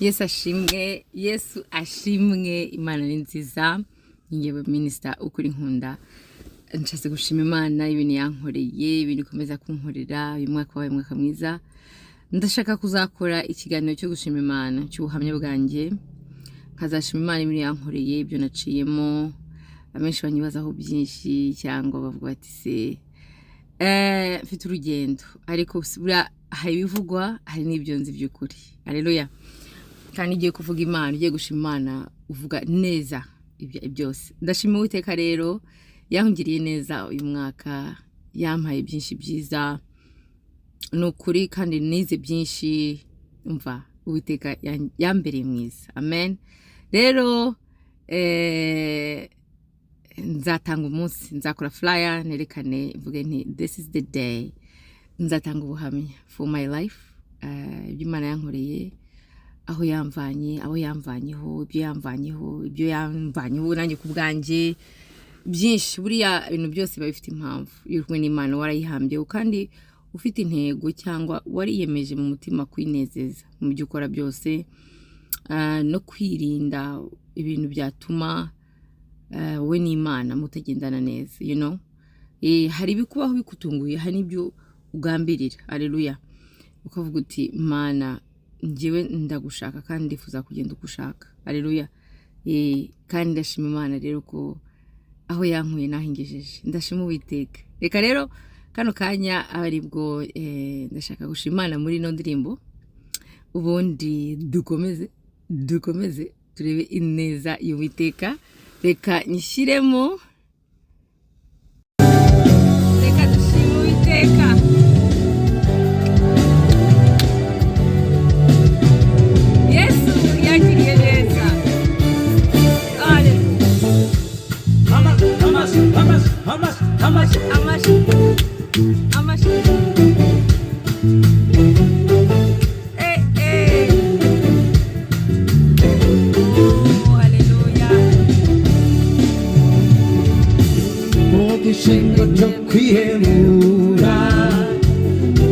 Yesu ashimwe. Imana ni nziza. Ngewe minister ukuri nkunda. Nshatse gushima Imana ibintu yankoreye, ibintu ikomeza kunkorera, uyu mwaka wabaye mwaka mwiza. Ndashaka kuzakora ikiganiro cyo gushima Imana, cy'ubuhamya bwanjye. Nkazashima Imana ibintu yankoreye, ibyo naciyemo. Amenshi banyibazaho byinshi cyangwa bavuga bati se mfite urugendo, ariko buriya hari ibivugwa, hari n'ibyo nzi by'ukuri. Haleluya. Kandi igiye kuvuga Imana, ugiye gushima Imana, uvuga neza ibyo byose. Ndashima Uwiteka rero yangiriye neza uyu mwaka, yampaye byinshi byiza. Nukuri kandi nize byinshi, umva Uwiteka yambereye mwiza. Amen. Rero nzatanga umunsi, nzakora flyer nerekane mvuge nti this is the day. Nzatanga ubuhamya for my life, Imana yankoreye, aho yamvanye, abo yamvanyeho, ibyo yamvanyeho nanjye kubwanjye byinshi. Buriya ibintu byose biba bifite impamvu. Iyo uri n'Imana warayihambye kandi ufite intego cyangwa wariyemeje mu mutima kwinezeza mu byo ukora byose, no kwirinda ibintu byatuma we n'Imana mutagendana neza, you know. Hari bikubaho bikutunguye, hari n'ibyo ugambirira. Haleluya. Ukavuga uti Mana, njyewe ndagushaka kandi ndifuza kugenda uko ushaka. Haleluya. Kandi ndashima Imana rero ko aho yankuye nahingejeje. Ndashima Uwiteka. Reka rero kano kanya aribwo ndashaka gushima Imana muri no ndirimbo, ubundi dukomeze turebe ineza y'Uwiteka. Reka nyishyiremo, reka dushime Uwiteka. Yesu yangiriye neza. Amashi. Shingo cyo kwihemura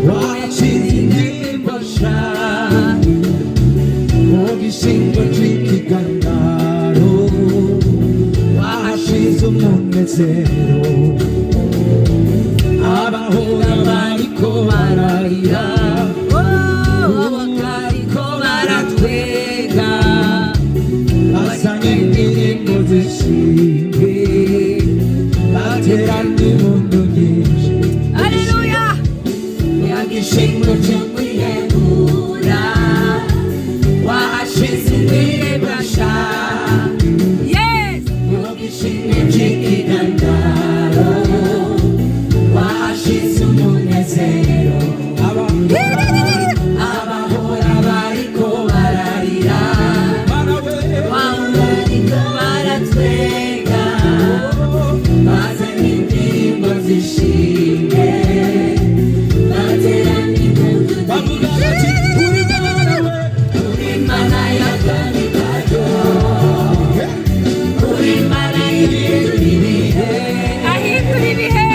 waciye mbasha mugishingo cy'ikigandaro washize umunezero abahora bariko bararira bakariko baratwega basanye indirimbo zishimwe bateranye mundu nyinshi. Haleluya. Yagishingo cyo kwihemura wahashize ibibasha. Yes. Yagishingo cy'ikigandaro wahashize umunezero abahora bariko bararira bariko baratwega bazanye indirimbo zishimwe bateranye impundu nyinshi. Uri Mana y'akanigayo, uri Mana y'ibintu ibihe, Ahindura ibihe.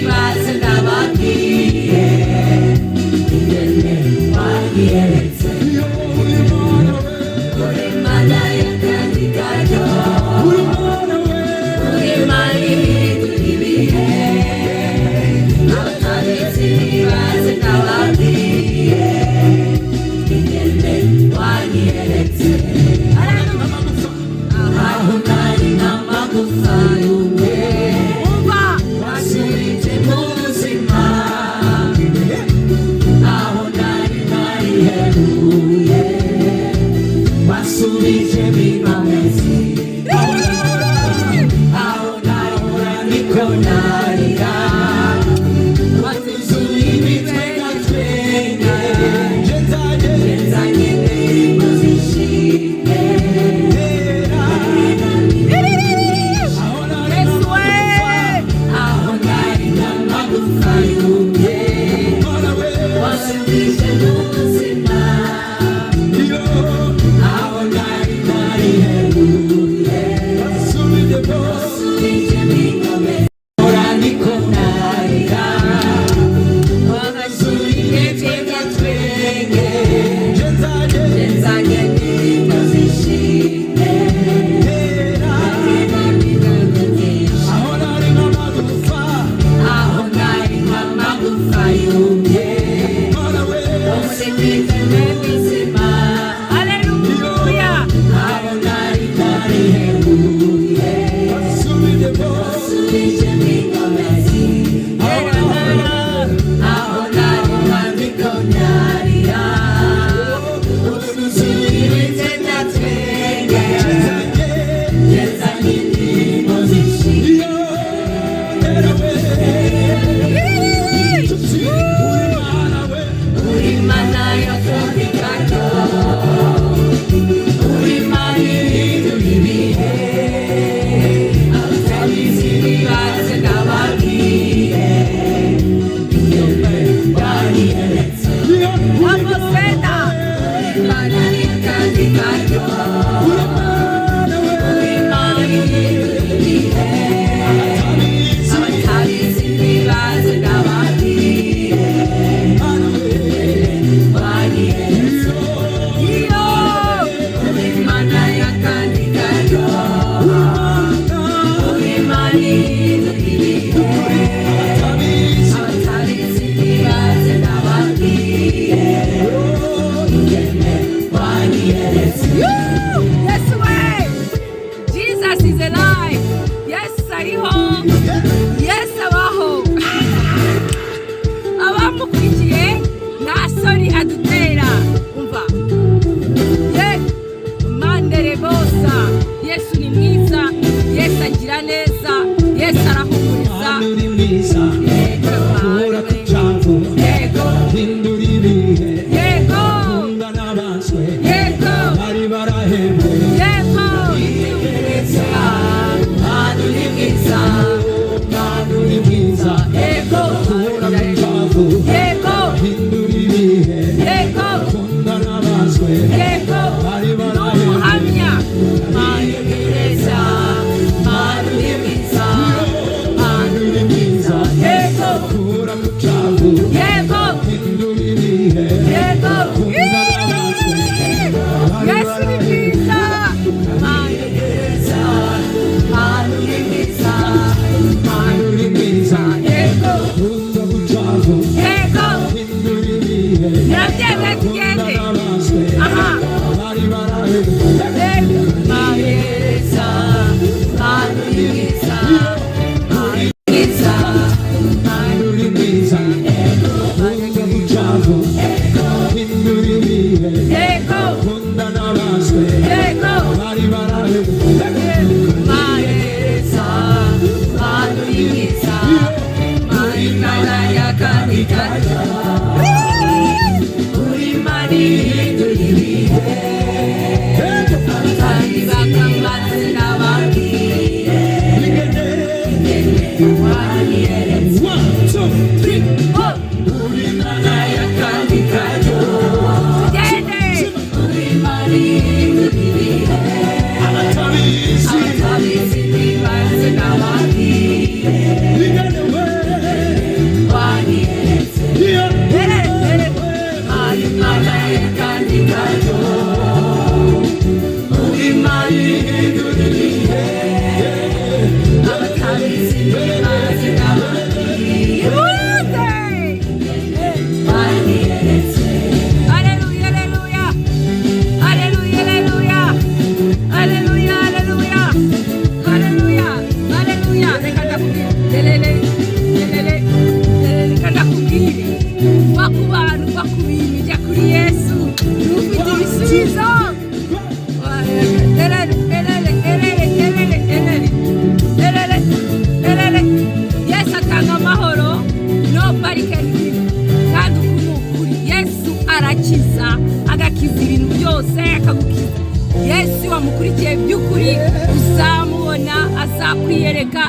baze ndababwiye ingene wanyeretse. Uri Mana y'akanigayo, uri Mana y'ibintu ibihe, abatabizi baze ndababwiye ingene wanyeretse. Aho nari n'amagufa y'umwe wasubije mu buzima, aho nari nariheruye wasubije bimamezi, aho nahora niko narira watuzuye ibitwenga twenge ngenzanye indirimbo zishimwe. Aho nari n'amagufa yumye wasubije mu buzima,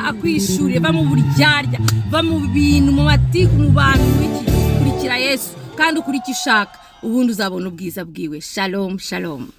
akwishuriye va mu buryarya va mu bintu mu matiku mu bantu kurikira Yesu kandi ukurikishaka ubundi uzabona ubwiza bwiwe. Shalom shalom.